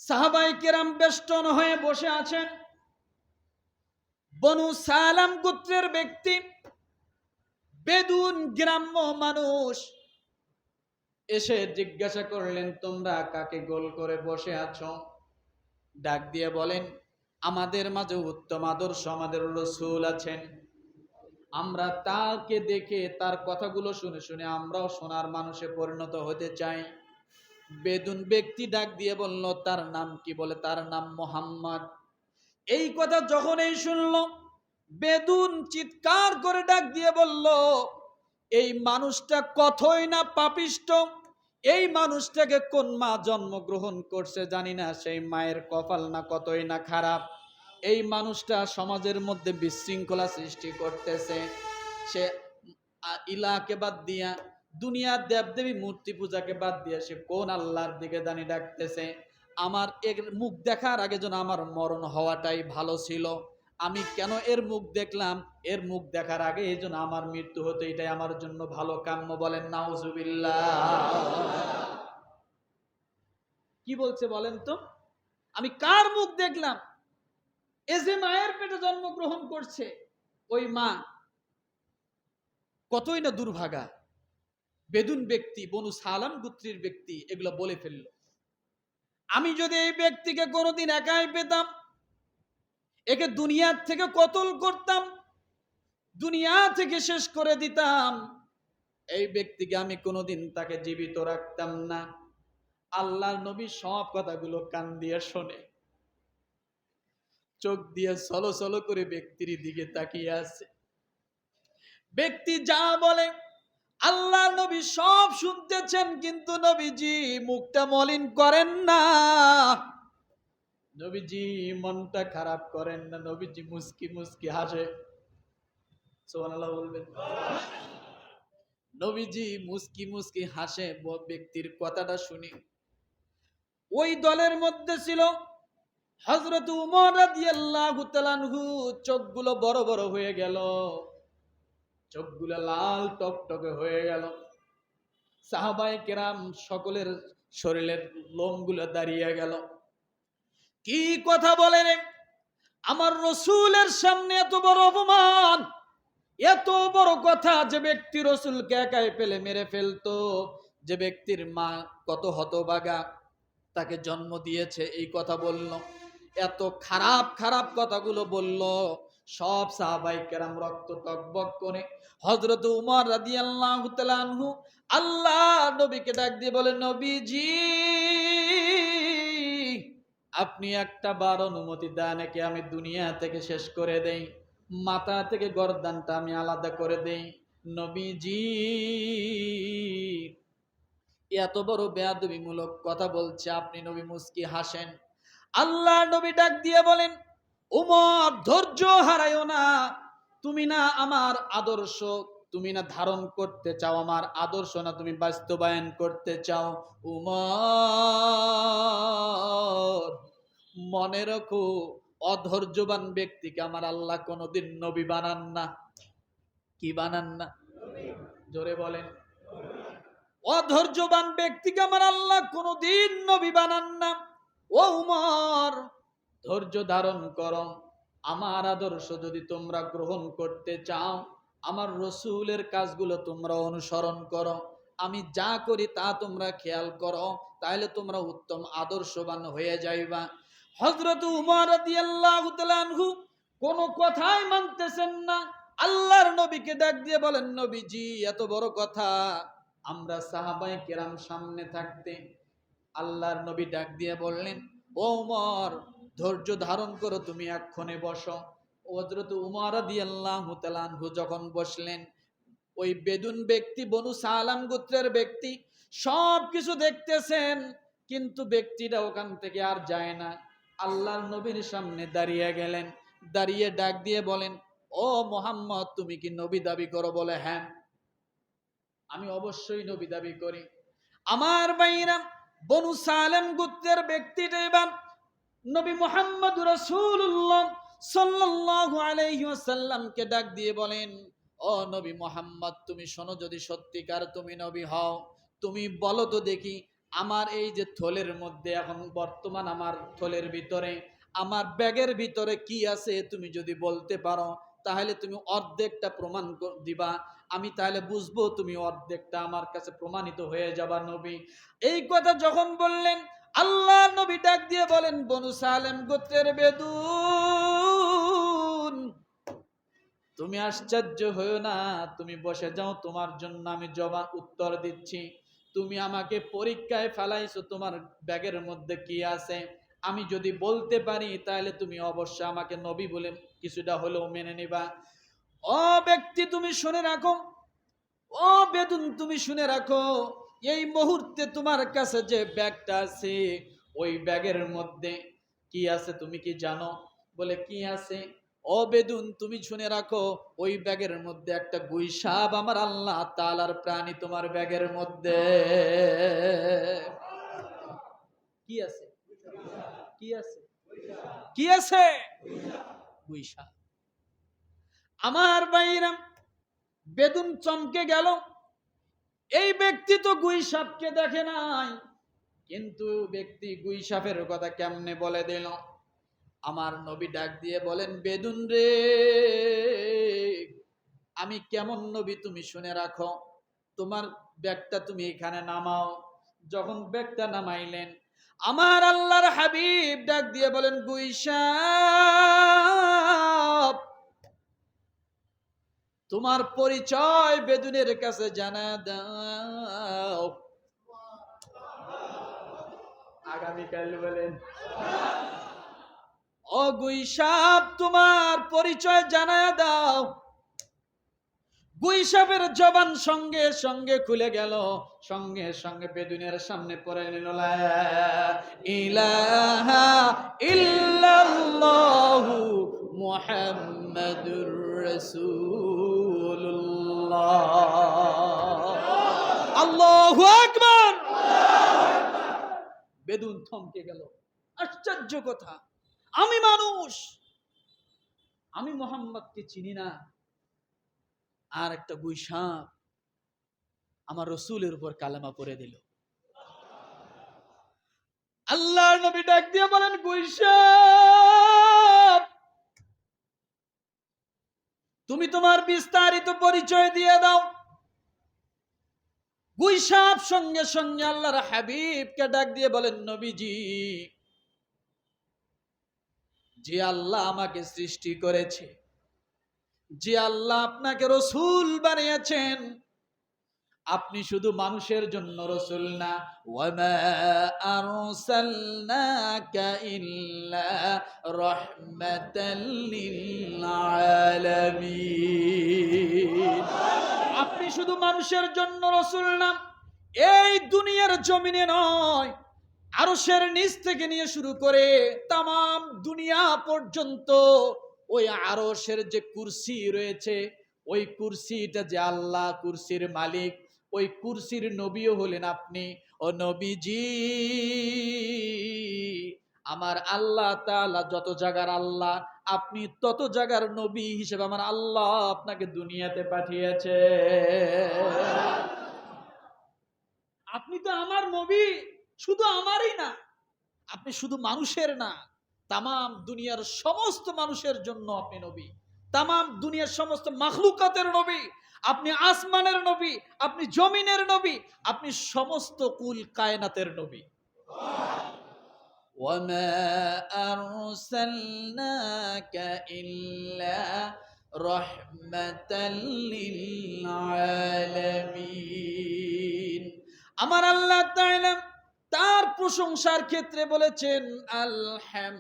সাহাবায়ে কেরাম বেষ্টন হয়ে বসে আছেন। বনু সালাম গোত্রের ব্যক্তি, বেদুন গ্রাম্য মানুষ এসে জিজ্ঞাসা করলেন, তোমরা কাকে গোল করে বসে আছো? ডাক দিয়ে বলেন, আমাদের মাঝে উত্তম আদর্শ আমাদের রাসূল আছেন, আমরা তাকে দেখে তার কথাগুলো শুনে শুনে আমরাও সোনার মানুষে পরিণত হতে চাই। বেদুন ব্যক্তি ডাক দিয়ে বলল, তার নাম কি? বলে, তার নাম মুহাম্মদ। এই কথা যখনই শুনল, বেদুন চিৎকার করে ডাক দিয়ে বলল, এই মানুষটা কতই না পাপিষ্ট, এই মানুষটাকে কোন মা জন্মগ্রহণ করছে জানি না, সেই মায়ের কপাল না কতই না খারাপ। এই মানুষটা সমাজের মধ্যে বিশৃঙ্খলা সৃষ্টি করতেছে। সে ইলাকে বাদ দিয়া, দুনিয়ার দেবদেবী মূর্তি পূজাকে বাদ দিয়ে সে কোন আল্লাহর দিকে জানি ডাকতেছে। আমার এর মুখ দেখার আগে যেন আমার মরণ হওয়াটাই ভালো ছিল। আমি কেন এর মুখ দেখলাম? এর মুখ দেখার আগে এই জন্য আমার মৃত্যু হতো, এটাই আমার জন্য ভালো কাম্য। বলেন নাউজুবিল্লাহ। কি বলছে বলেন তো? আমি কার মুখ দেখলাম? এ যে মায়ের পেটে জন্মগ্রহণ করছে, ওই মা কতই না দুর্ভাগা। বেদুন ব্যক্তি, বনু সালাম গোত্রের ব্যক্তি এগুলো বলে ফেলল। আমি যদি এই ব্যক্তিকে কোনোদিন একাই পেতাম, একে দুনিয়ার থেকে কতল করতাম, দুনিয়া থেকে শেষ করে দিতাম। এই ব্যক্তিকে আমি কোনোদিন তাকে জীবিত রাখতাম না। আল্লাহর নবী সব কথাগুলো কান দিয়ে শোনে, চোখ দিয়ে সলো সলো করে ব্যক্তির দিকে তাকিয়ে আছে। ব্যক্তি যা বলে আল্লাহর নবী সব শুনতেছেন, কিন্তু নবীজি মুখটা মলিন করেন না, নবীজি মনটা খারাপ করেন না, নবীজি মুস্কি মুস্কি হাসে। সুবহানাল্লাহ বলবেন। নবীজি মুস্কি মুস্কি হাসে ব্যক্তির কথাটা শুনি। ওই দলের মধ্যে ছিল হযরত উমর রাদিয়াল্লাহু তাআলা আনহু। চোখগুলো বড় বড় হয়ে গেল, চোখগুলো লাল টকটকে হয়ে গেল। সাহাবায়ে কেরাম সকলের শরীরের লোমগুলো দাঁড়িয়ে গেল। কি কথা বলে রে? আমার রাসূলের সামনে এত বড় অপমান, এত বড় কথা! যে ব্যক্তি রাসূলকে একাই পেলে মেরে ফেলতো, যে ব্যক্তির মা কত হতভাগা, তাকে জন্ম দিয়েছে, এই কথা বলল। এত খারাপ খারাপ কথাগুলো বলল। সব সাহাবায়ে কেরাম রক্ত টকবক করে। হযরত উমর রাদিয়াল্লাহু তাআলা আনহু আল্লাহ নবীকে ডাক দিয়ে বলে, নবীজি আপনি একটা বার অনুমতি দেন, নাকি আমি দুনিয়া থেকে শেষ করে দেই, মাথা থেকে গর্দানটা আমি আলাদা করে দেই। নবীজি এত বড় বেয়াদবিমূলক কথা বলছে, আপনি নবী মুস্কি হাসেন। আল্লাহ নবী ডাক দিয়ে বলেন, উমর ধৈর্য হারায়ো না। তুমি না আমার আদর্শ, তুমি না ধারণ করতে চাও, আমার আদর্শ না তুমি বাস্তবায়ন করতে চাও। উমর মনে রাখো, অধৈর্যবান ব্যক্তিকে আমার আল্লাহ কোনোদিন নবী বানান না। কি বানান না? জোরে বলেন। অধৈর্যবান ব্যক্তিকে আমার আল্লাহ কোনোদিন নবী বানান না। ও উমর, ধৈর্য ধারণ করো। আমার আদর্শ যদি তোমরা গ্রহণ করতে চাও, আমার রাসূলের কাজগুলো তোমরা অনুসরণ করো, আমি যা করি তা তোমরা খেয়াল করো, তাহলে তোমরা উত্তম আদর্শবান হয়ে যাইবা। হযরত উমর রাদিয়াল্লাহু তাআলা আনহু কোন কথাই মানতেছেন না। আল্লাহর নবীকে ডাক দিয়ে বলেন, নবীজি এত বড় কথা আমরা সাহাবায়ে কেরাম সামনে থাকতে। আল্লাহর নবী ডাক দিয়ে বললেন, ও উমর ধৈর্য ধারণ করো, তুমি এক্ষণে বসো। হযরত উমর রাদিয়াল্লাহু তাআলা আনহু যখন বসলেন, ওই বেদুন ব্যক্তি, বনু সালাম গোত্রের ব্যক্তি সব কিছু দেখতেছেন, কিন্তু ব্যক্তিটা ওখান থেকে আর যায় না। আল্লাহর নবীর সামনে দাঁড়িয়ে গেলেন, দাঁড়িয়ে ডাক দিয়ে বলেন, ও মুহাম্মদ তুমি কি নবী দাবি করো? বলে, হ্যাঁ আমি অবশ্যই নবী দাবি করি। আমার ভাইরা, বনু সালাম গোত্রের ব্যক্তিটা এবার নবী মুহাম্মদ রাসূলুল্লাহ সাল্লাল্লাহু আলাইহি ওয়াসাল্লামকে ডাক দিয়ে বলেন, ও নবী মুহাম্মদ তুমি শোনো, যদি সত্যিকার তুমি নবী হও, তুমি বলো তো দেখি আমার এই যে থলের মধ্যে এখন বর্তমান আমার থলের ভিতরে আমার ব্যাগের ভিতরে কি আছে তুমি যদি বলতে পারো তাহলে তুমি অর্ধেকটা প্রমাণ দিবা, আমি তাহলে বুঝবো তুমি অর্ধেকটা আমার কাছে প্রমাণিত হয়ে যাবা নবী। এই কথা যখন বললেন আল্লাহ নবী ডাক দিয়ে বলেন, বনু সালেম গোত্রের বেদুন, তুমি আশ্চর্য হয়েও না, তুমি বসে যাও, তোমার জন্য আমি জবাব উত্তর দিচ্ছি। তুমি আমাকে পরীক্ষায় ফেলাইছো তোমার ব্যাগের মধ্যে কি আছে, আমি যদি বলতে পারি তাহলে তুমি অবশ্যই আমাকে নবী বলে কিছুটা হলেও মেনে নিবা। ও ব্যক্তি তুমি শুনে রাখো, ও বেদুন তুমি শুনে রাখো, এই মুহূর্তে তোমার কাছে যে ব্যাগটা আছে ওই ব্যাগের মধ্যে কি আছে তুমি কি জানো? বলে কি আছে? ও বেদুন তুমি শুনে রাখো, ওই ব্যাগের মধ্যে একটা গুইসাপ, আমার আল্লাহ তাআলার প্রাণী তোমার ব্যাগের মধ্যে কি আছে? কি আছে? কি আছে? গুইসাপ। আমার ভাইরা, বেদুন চমকে গেল, এই ব্যক্তি তো গুইসাপকে দেখে নাই, কিন্তু ব্যক্তি গুইসাপের কথা কেমনে বলে দিল? আমার নবী ডাক দিয়ে বলেন, বেদুন রে, আমি কেমন নবী তুমি শুনে রাখো, তোমার ব্যাগটা তুমি এখানে নামাও। যখন ব্যাগটা নামাইলেন আমার আল্লাহর হাবিব ডাক দিয়ে বলেন, গুইসাপ, তোমার পরিচয় বেদুনের কাছে জানা দাও। আগামীকাল বলেন, ও গুইসাপ তোমার পরিচয় জানা দাও। গুইসাপের জবান সঙ্গে সঙ্গে খুলে গেল, সঙ্গে সঙ্গে বেদুনের সামনে পড়ে নিল, লা ইলাহা ইল্লাল্লাহু মুহাম্মাদুর রাসূলুল্লাহ, আল্লাহু আকবার। বেদুন থমকে গেল। আশ্চর্য কথা, আমি মানুষ, আমি মুহাম্মদকে চিনি না, আর একটা গুইসাপ আমার রসুলের উপর কালেমা পড়ে দিল। আল্লাহর নবী ডাক দিয়ে বলেন, গুইসাপ, তুমি তোমার বিস্তারিত পরিচয় দিয়ে দাও। গুইসাপ সঙ্গে সঙ্গে আল্লাহর হাবিবকে ডাক দিয়ে বলেন, নবীজি, যে আল্লাহ আমাকে সৃষ্টি করেছে, যে আল্লাহ আপনাকে রসুল বানিয়েছেন, আপনি শুধু মানুষের জন্য রসুল না, ওয়ামা আরসালনাকা ইল্লা রাহমাতাল লিল আলামিন, আপনি শুধু মানুষের জন্য রসুল না, এই দুনিয়ার জমিনে নয়, আরশের নিচ থেকে নিয়ে শুরু করে তামাম দুনিয়া পর্যন্ত ওই আরশের যে কুরসি রয়েছে, ওই কুরসিটা যে আল্লাহ কুরসির মালিক, ওই কুরসির নবীও হলেন আপনি। ও নবীজি, আমার আল্লাহ তাআলা যত জায়গার আল্লাহ, আপনি তত জায়গার নবী হিসেবে আমার আল্লাহ আপনাকে দুনিয়াতে পাঠিয়েছে। আপনি তো আমার নবী, শুধু আমারই না, আপনি শুধু মানুষের না, তামাম দুনিয়ার সমস্ত মানুষের জন্য আপনি নবী, তামাম দুনিয়ার সমস্ত মাখলুকাতের নবী, আপনি আসমানের নবী, আপনি জমিনের নবী, আপনি সমস্ত কুল কায়নাতের নবী। ওয়ামা আরসালনাকা ইল্লা রাহমাতাল লিল আলামিন। আমার আল্লাহ তাআলা তার প্রশংসার ক্ষেত্রে বলেছেন, আলহামদুলিল্লাহি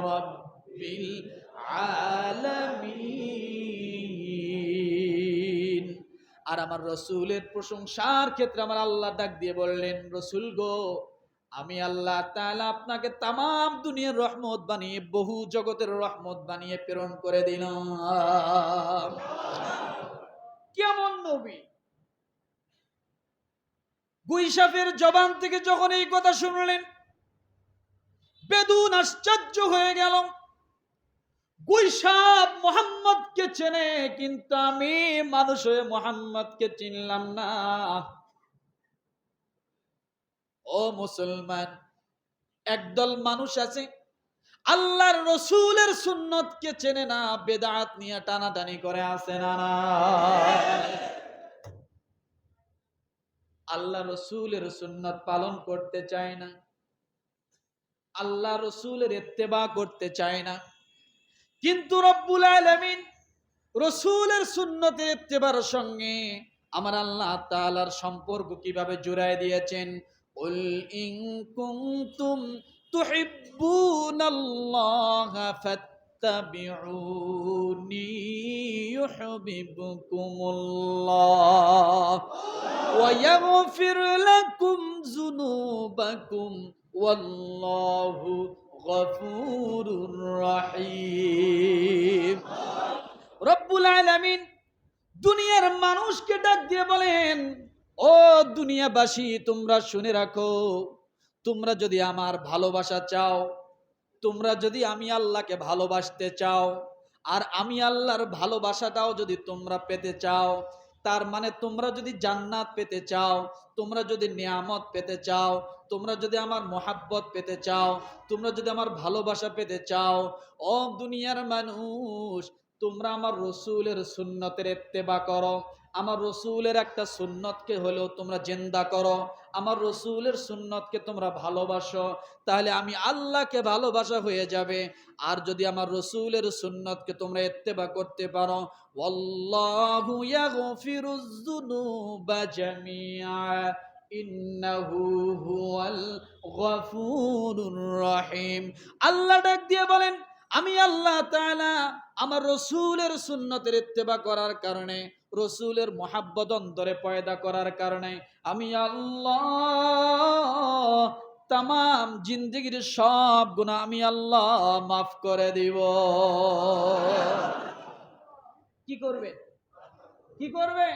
রাব্বিল আলামিন। আর আমার রসুলের প্রশংসার ক্ষেত্রে আমার আল্লাহ ডাক দিয়ে বললেন, রসুল গো, আমি আল্লাহ তাআলা আপনাকে তামাম দুনিয়ার রহমত বানিয়ে, বহু জগতের রহমত বানিয়ে প্রেরণ করে দিলাম। কেমন নবী! গুইসাপের জবান থেকে যখন এই কথা শুনলেন, বেদুন আশ্চর্য হয়ে গেল। গুইসাপ মুহাম্মদকে চেনে, কিন্তু আমি মানুষ হয়ে মুহাম্মদকে চিনলাম না। ও মুসলমান, একদল মানুষ আছে আল্লাহর রসুলের সুন্নতকে চেনে না, বেদাত নিয়ে টানাটানি করে আছে না না। আল্লাহ রসুলের সুন্নত পালন করতে চায় না, আল্লাহ রসুলের ইত্তেবা করতে চায় না। কিন্তু রব্বুল আলামিন রসুলের সুন্নতের ইত্তেবার সঙ্গে আমার আল্লাহ তাআলার সম্পর্ক কিভাবে জুড়ায় দিয়েছেন। কুল ইন কুনতুম তুহিব্বুনাল্লাহা ফাত্তাবিউনি ইউহিব্বুকুমুল্লাহ ওয়া ইয়াগফির লাকুম যুনুবাকুম ওয়াল্লাহু গফুরুর রহিম। রব্বুল আলামিন দুনিয়ার মানুষকে ডাক দিয়ে বলেন, ও দুনিয়াবাসী, তোমরা শুনে রাখো, তোমরা যদি আমার ভালোবাসা চাও, তোমরা যদি আমি আল্লাহকে ভালোবাসতে চাও, আর আমি আল্লাহর ভালোবাসাটাও যদি তোমরা পেতে চাও, তার মানে তোমরা যদি জান্নাত পেতে চাও, তোমরা যদি নিয়ামত পেতে চাও, তোমরা যদি আমার মোহাব্বত পেতে চাও, তোমরা যদি আমার ভালোবাসা পেতে চাও, ও দুনিয়ার মানুষ, তোমরা আমার রসুলের সুন্নতের ইত্তেবা করো। আমার রসুলের একটা সুন্নতকে হলেও তোমরা জিন্দা করো, আমার রসুলের সুন্নতকে তোমরা ভালোবাসো, তাহলে আমি আল্লাহকে ভালোবাসা হয়ে যাবে। আর যদি আমার রসুলের সুন্নতকে তোমরা ইত্তেবা করতে পারো, ওয়াল্লাহু ইয়াগফিরুয যুনুবা জামিআ ইন্নাহু হুয়াল গফুরুর রহিম। আল্লাহ ডাক দিয়ে বলেন, আমি আল্লাহ তাআলা আমার রসুলের সুন্নতের ইত্তেবা করার কারণে, রসুলের মোহাব্বত অন্তরে পয়দা করার কারণে আমি আল্লাহ তামাম জিন্দেগির সব গুনাহ আমি আল্লাহ মাফ করে দিব। কি করবে? কি করবে?